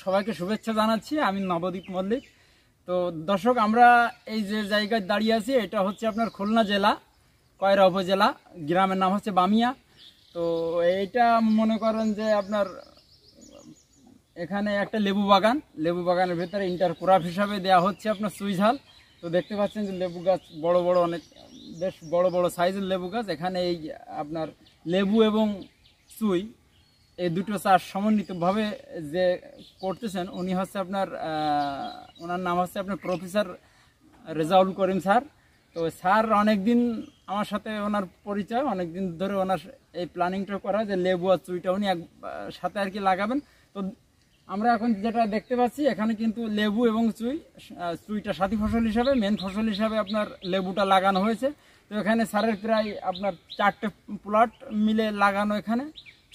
সবাইকে শুভেচ্ছা জানাচ্ছি। আমি নবদ্বীপ মল্লিক। তো দর্শক, আমরা এই যে জায়গায় দাঁড়িয়ে আছি এটা হচ্ছে আপনার খুলনা জেলা কয়রা উপজেলা, গ্রামের নাম হচ্ছে বামিয়া। তো এইটা মনে করেন যে আপনার এখানে একটা লেবু বাগানের ভেতরে ইন্টার ক্রপ হিসাবে দেওয়া হচ্ছে আপনার সুইঝাল। তো দেখতে পাচ্ছেন যে লেবু গাছ বড় বড়, অনেক বেশ বড় বড় সাইজের লেবু গাছ। এখানে এই আপনার লেবু এবং সুই এই দুটো চাষ সমন্বিতভাবে যে করতেছেন উনি হচ্ছে আপনার ওনার নাম হচ্ছে আপনার প্রফেসর রেজাউল করিম স্যার। তো স্যার অনেকদিন আমার সাথে ওনার পরিচয়, অনেকদিন ধরে ওনার এই প্ল্যানিংটা করা যে লেবু আর চুইটা উনি এক সাথে আর কি লাগাবেন। তো আমরা এখন যেটা দেখতে পাচ্ছি এখানে কিন্তু লেবু এবং চুইটা সাথী ফসল হিসাবে, মেন ফসল হিসাবে আপনার লেবুটা লাগানো হয়েছে। তো এখানে স্যারের প্রায় আপনার 4টে প্লট মিলে লাগানো। এখানে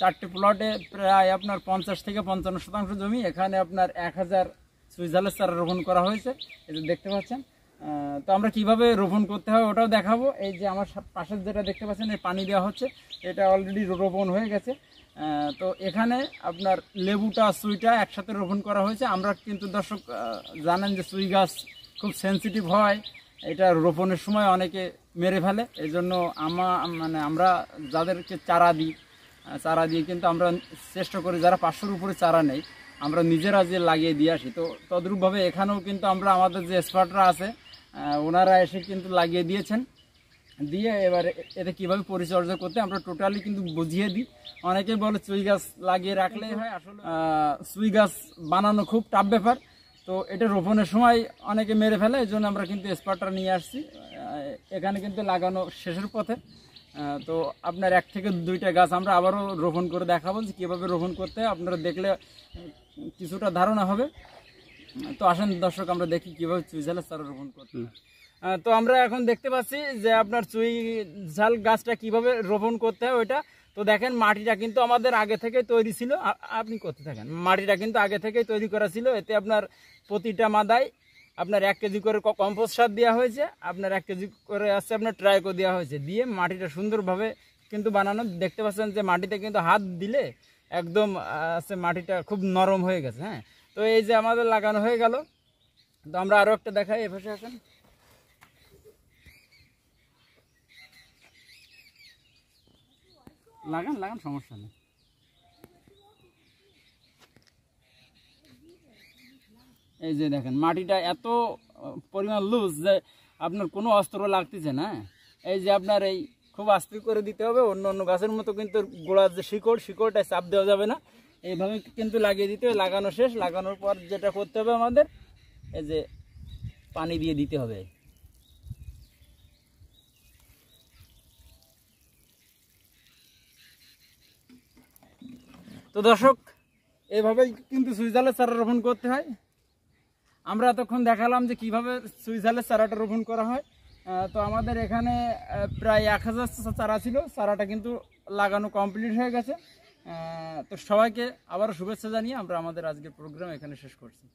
4টে প্লটে প্রায় আপনার 50 থেকে 55% জমি। এখানে আপনার 1000 সুইঝালের চারা রোপণ করা হয়েছে, এই যে দেখতে পাচ্ছেন। তো আমরা কিভাবে রোপণ করতে হয় ওটাও দেখাবো। এই যে আমার পাশের যেটা দেখতে পাচ্ছেন এই পানি দেওয়া হচ্ছে, এটা অলরেডি রোপণ হয়ে গেছে। তো এখানে আপনার লেবুটা সুইটা একসাথে রোপণ করা হয়েছে। আমরা কিন্তু দর্শক জানেন যে সুই গাছ খুব সেন্সিটিভ হয়, এটা রোপণের সময় অনেকে মেরে ফেলে। এই জন্য আমরা যাদেরকে চারা দিয়ে কিন্তু আমরা চেষ্টা করি যারা 500-র উপরে চারা নেই আমরা নিজেরা যে লাগিয়ে দিয়ে আসি। তো তদ্রূপভাবে এখানেও কিন্তু আমরা আমাদের যে এক্সপার্টরা আছে ওনারা এসে কিন্তু লাগিয়ে দিয়েছেন। দিয়ে এবার এতে কীভাবে পরিচর্যা করতে আমরা টোটালি কিন্তু বুঝিয়ে দিই। অনেকে বলে চুই গাছ লাগিয়ে রাখলেই হয়, আসলে চুই গাছ বানানো খুব টাফ ব্যাপার। তো এটা রোপণের সময় অনেকে মেরে ফেলে, এই জন্য আমরা কিন্তু এক্সপার্টরা নিয়ে আসছি। এখানে কিন্তু লাগানো শেষের পথে। তো আপনার 1 থেকে 2টা গাছ আমরা আবারও রোপণ করে দেখাবো যে কীভাবে রোপণ করতে হয়, আপনারা দেখলে কিছুটা ধারণা হবে। তো আসেন দর্শক, আমরা দেখি কীভাবে চুই ঝালের চারা রোপণ করতে হয়। তো আমরা এখন দেখতে পাচ্ছি যে আপনার চুই ঝাল গাছটা কিভাবে রোপণ করতে হয় ওইটা। তো দেখেন মাটিটা কিন্তু আমাদের আগে থেকে তৈরি ছিল, আপনি করতে থাকেন। মাটিটা কিন্তু আগে থেকেই তৈরি করা ছিল। এতে আপনার প্রতিটা মাদায় আপনার 1 কেজি করে কম্পোস্ট সার দেওয়া হয়েছে, আপনার 1 কেজি করে আসছে আপনার ট্রাইকো দেওয়া হয়েছে। দিয়ে মাটিটা সুন্দরভাবে কিন্তু বানানো। দেখতে পাচ্ছেন যে মাটিতে কিন্তু হাত দিলে একদম মাটিটা খুব নরম হয়ে গেছে। হ্যাঁ, তো এই যে আমাদের লাগানো হয়ে গেল। তো আমরা আরও একটা দেখাই, এপাশে আসেন। লাগান সমস্যা নেই। এই যে দেখেন মাটিটা এত পরিমাণ লুজ যে আপনার কোনো অস্ত্র লাগতেছে না। এই যে আপনার এই খুব আস্তে করে দিতে হবে, অন্য অন্য গাছের মতো কিন্তু গোড়ার যে শিকড়টা চাপ দেওয়া যাবে না, এইভাবে কিন্তু লাগিয়ে দিতে হবে। লাগানো শেষ, লাগানোর পর যেটা করতে হবে আমাদের এই যে পানি দিয়ে দিতে হবে। তো দর্শক, এইভাবে কিন্তু সুইঝালের চারা রোপণ করতে হয়। আমরা এতক্ষণ দেখালাম যে কিভাবে সুইঝালের চারাটা রোপণ করা হয়। তো আমাদের এখানে প্রায় 1000 চারা ছিল, চারাটা কিন্তু লাগানো কমপ্লিট হয়ে গেছে। তো সবাইকে আবারও শুভেচ্ছা জানিয়ে আমরা আমাদের আজকের প্রোগ্রাম এখানে শেষ করছি।